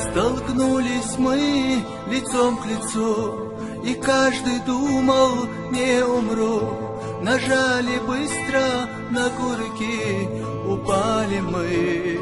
Столкнулись мы лицом к лицу, и каждый думал, не умру. Нажали быстро на курки, упали мы.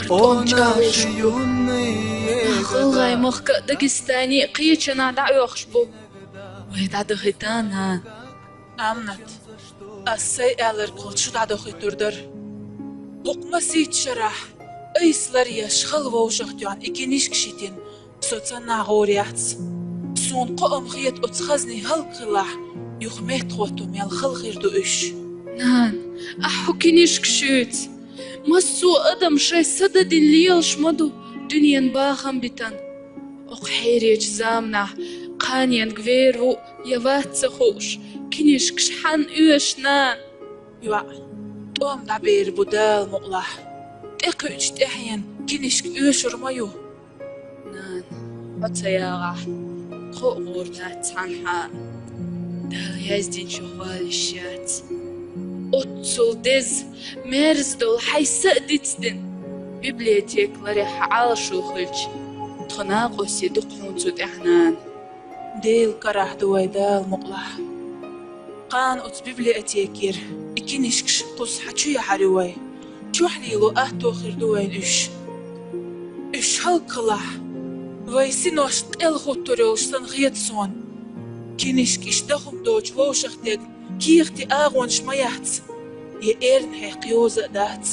О, наши юные خلغاي مخك داغستاني قيچنا دعوخشبو ويدعد غيتانا أمنت السي ألر قلتشو دعدو خيتوردر قوقما سيت شرح أيسلر يشخل ووشختيان إكينيش كشيتين سوتسانا غورياتس سون قوم خيت أتخزني هالقلاح يخميت خوتم يالخل خيردو إش نان أحو كينيش كشيت مسو أدم شاي سددين ليلش مدو دنيان باخم بتن أقحيريج زامنا قانيان غويرو يواتسخوش كينيش كشحان نان يوا توم دعبير بودال مقلاح تقوش تحين كينيش كيوشر مايو نان أتياغا قوغور ناتسانحا دال يزدين شغوال الشات أتصل دز مرزدول حي سأدتدن بيبليوتيكلاري حعال شوخلج تخناقو سيدو قونتو تحنان ديل كراه دويدال مقلاح قان أت بيبليوتيكير إكينيشكش قص حتشو يحريوي شوحليلو أهتو خير دوين إش هالقلاح ويسينوش تقل خوتوريوش سنغيت سون كينيشك إشتاخم دوش ووشختيك كيختي آغوان شمايحت يأيرن حيقيوزة دات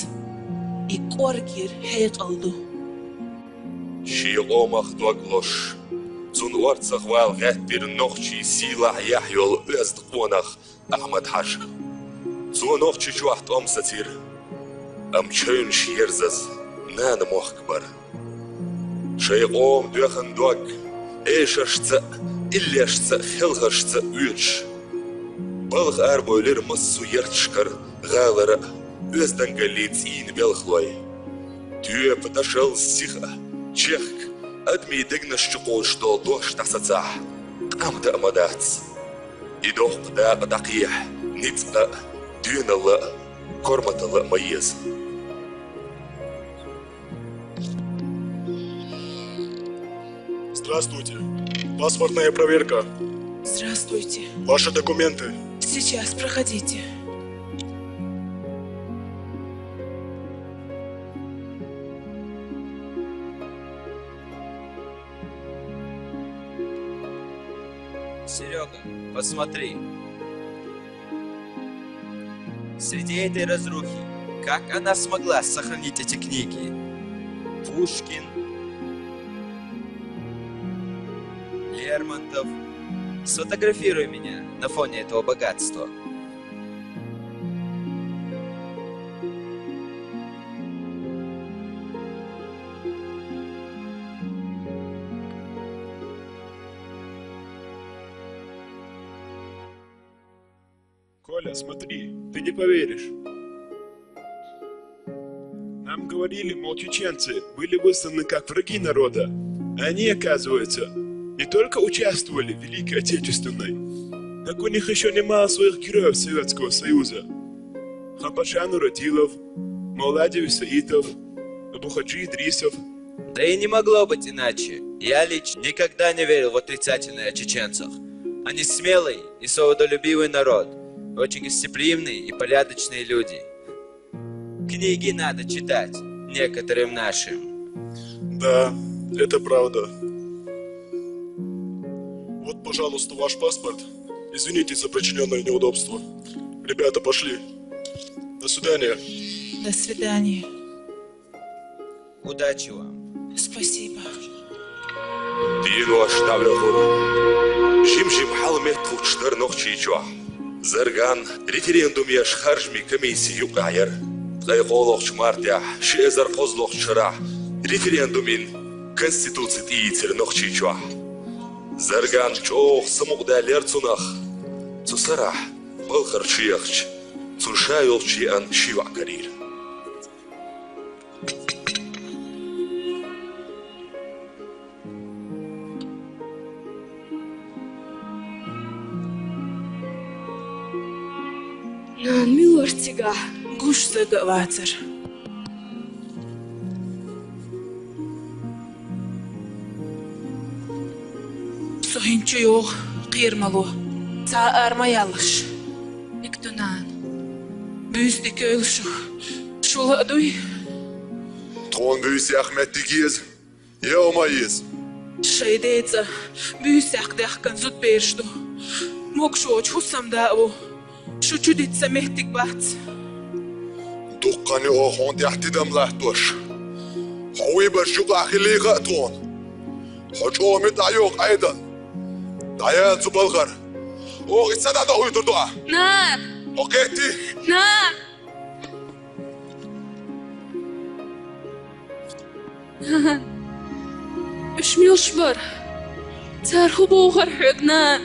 يكوركير حيقلدو شيغومخ دوغلوش زون ورتسخ والغات بير نوخشي سيلا يحيول أزدقونخ أحمد حاج زون نوخشي شوحت أمساتير أم تشين شيرزز نان موخكبر شيغوم دوخن دوغ إيشاشتsa إلياشتsa خلغاشتsa ويتش بالغ أربولير مسو يرتشكر غالرا أزدنغاليت إين белхлой Тюе подошел сиха чехк адми дегнаш чукол что дош тасацах амда амадац идох да дакия ница дюнала корматала маез Здравствуйте. Паспортная проверка. Здравствуйте. Ваши документы. Сейчас, проходите. Серега, посмотри. Среди этой разрухи, как она смогла сохранить эти книги? Пушкин, Лермонтов. Сфотографируй меня на фоне этого богатства. Коля, смотри, ты не поверишь. Нам говорили, мол, чеченцы были высланы как враги народа. А они, оказывается, не только участвовали в Великой Отечественной, так у них еще немало своих героев Советского Союза. Хапашан Уродилов, Мауладев Саитов, Абухаджи Идрисов. Да и не могло быть иначе. Я лично никогда не верил в отрицательное о чеченцах. Они смелый и свободолюбивый народ, очень гостеприимные и порядочные люди. Книги надо читать, некоторым нашим. Да, это правда. Вот, пожалуйста, ваш паспорт. Извините за причиненное неудобство. Ребята, пошли. До свидания. До свидания. Удачи вам. Спасибо. دينو أشتابلهور شيم حلمت توشتر نوخشيجوا زرغان ريفرендум яш харжми комиссии юкайер тайголох чмартя шезар козлох чра референдумин конституции тиитер нохчичوا зарган чох самугдалер цунах цусара балхарчиахч цушайолчи ан шивакарир Нан милортига Гуш загаватер. Сохинчу yok, qiyirmalı. Sa armayalış. Никтунан. Büyüzdeki ölüşük. Şula duy. Тон бүйсі Ахметті кез, еумайыз. Şey deyetse, büyüsek dehken zut berişdu. Mokşoç hussam da o. Şu çüditse mehtik bat. Дұққаны оғын дяхтидам лахтуаш. Хауи бір жүға қилиға тон. Хоч оғымет айоқ айдан. Даян зубалғар. Оғы итсада да ұйдырдуа. نان. Оқетти. نان. نان. اشميلش بر. تارخو بوغر حقنان.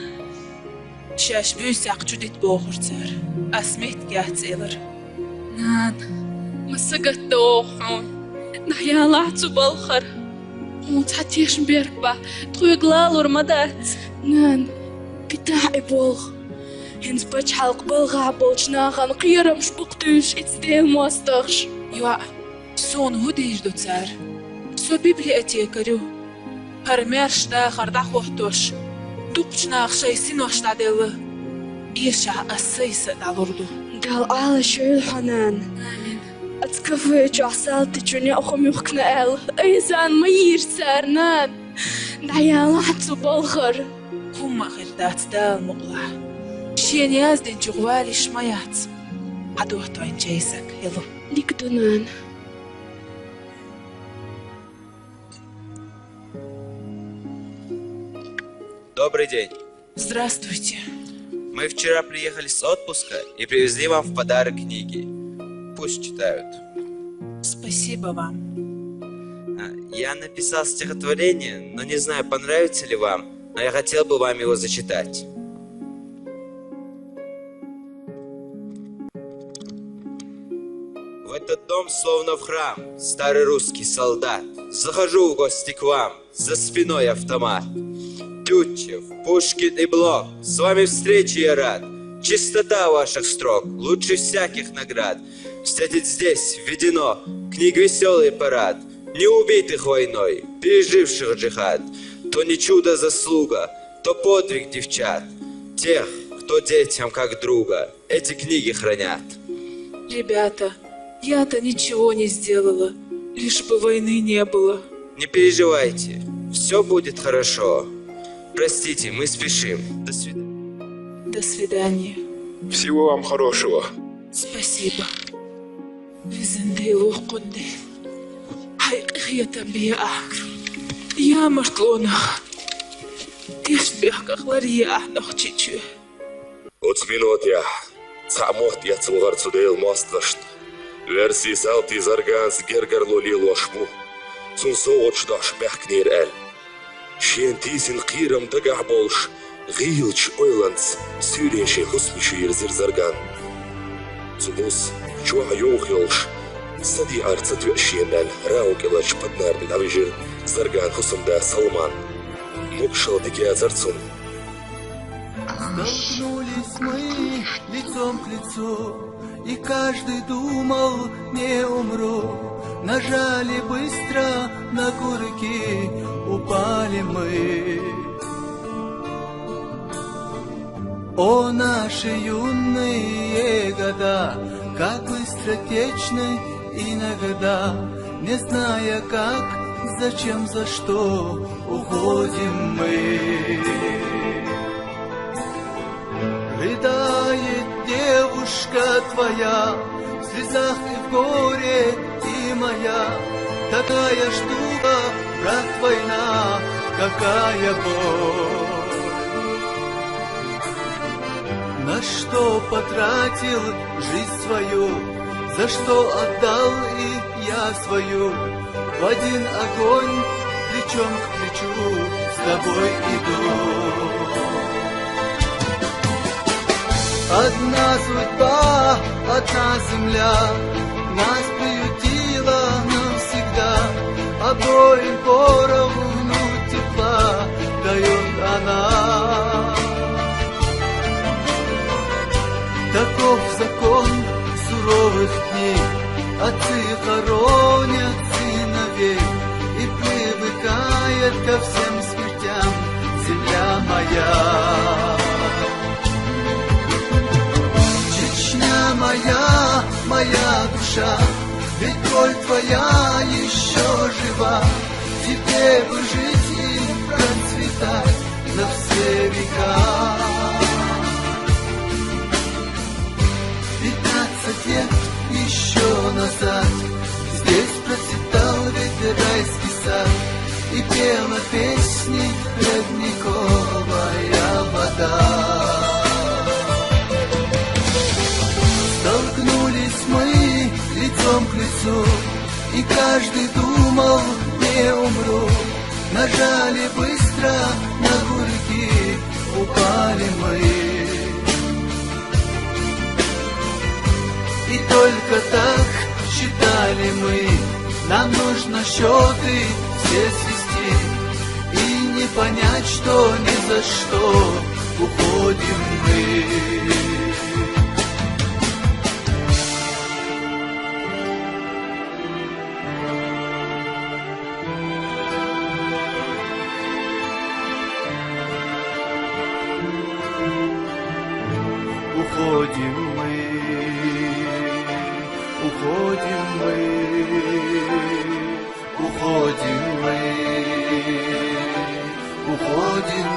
Şaş büyüsek çüdit boğurtser. Asmet gahtsilir. نان. مسقت دوخون. نحيالات بالخر. وتحتيش مبيركبا. تخوي قلالور مدات. نان. بتاعي بولغ. هنز بچ حلق بلغا بولجناغان قيرم شبقتوش اتديل موستغش. Юа, сон худиш доцар. Со библиотекарю. Пармерш да хардах вохтош. Дупчнах шей синош таделы. Иша ассайса далурду. دال على شو الحنان. أتكفي جعسالتي جوني أخو ميخنا أل. أيزان ما يرسار نان. نعيال حتى بالخر. Кумма хирдат дал мугла. Шен яздин чугвали шмаят. Адух тойн чейсак хилу. Никдунан. Добрый день. Здравствуйте. Мы вчера приехали с отпуска и привезли вам в подарок книги. Пусть читают. Спасибо вам. Я написал стихотворение, но не знаю, понравится ли вам, но я хотел бы вам его зачитать. В этот дом, словно в храм, старый русский солдат. Захожу в гости к вам, за спиной автомат. Тютчев, Пушкин и Блок, с вами встречи я рад. Чистота ваших строк, лучше всяких наград. Встретить здесь введено, книг веселый парад. Не убитых войной, переживших джихад. То не чудо заслуга, то подвиг девчат. Тех, кто детям как друга, эти книги хранят. Ребята, я-то ничего не сделала, лишь бы войны не было. Не переживайте, все будет хорошо. Простите, мы спешим. До свидания. До свидания. Всего вам хорошего. Спасибо. Визендей лохкунди. Хай табиа. Я мартлонах. Ишбехках лария нохчичу. Уцминут я. Цамот я цулгар цудейл мастгашт. Верси салти зарганс гергарлоли лошму. Сунсо очдаш бехкнир эль. Шен тисин қирам дагах болш. Ғилч ойланц. Сюреши хусмишу ерзир зарган. Цубус чуа йох йолш. Сади арцат вешенал. Раук илач поднар динавижир. Зарган хусумда салман. Мукшал дике зарцун. Столкнулись мы лицом к лицу, и каждый думал, не умру. Нажали быстро на курки, упали мы. О, наши юные года, как быстро течны иногда, не зная как, зачем, за что уходим мы. Рыдает девушка твоя, в слезах и в горе, и моя. Такая штука, брат, война, какая боль. На что потратил жизнь свою, за что отдал и я свою. В один огонь, плечом к плечу, с тобой иду. Одна судьба, одна земля нас приютила навсегда. Обоим поровну тепла дает она. Таков закон суровых дней. Отцы хоронят сыновей, и привыкает ко всем смертям земля. душа, ведь боль твоя еще жива. Тебе бы жить и процветать на все века. 15 лет еще назад здесь процветал ведь райский сад, и пела песни родниковая вода. Столкнулись мы лицом к лицу, и каждый думал, не умру. Нажали быстро на курки, упали мы. И только так считали мы, нам нужно счеты все свести и не понять, что ни за что уходим мы. Уходим мы, уходим мы, уходим мы, уходим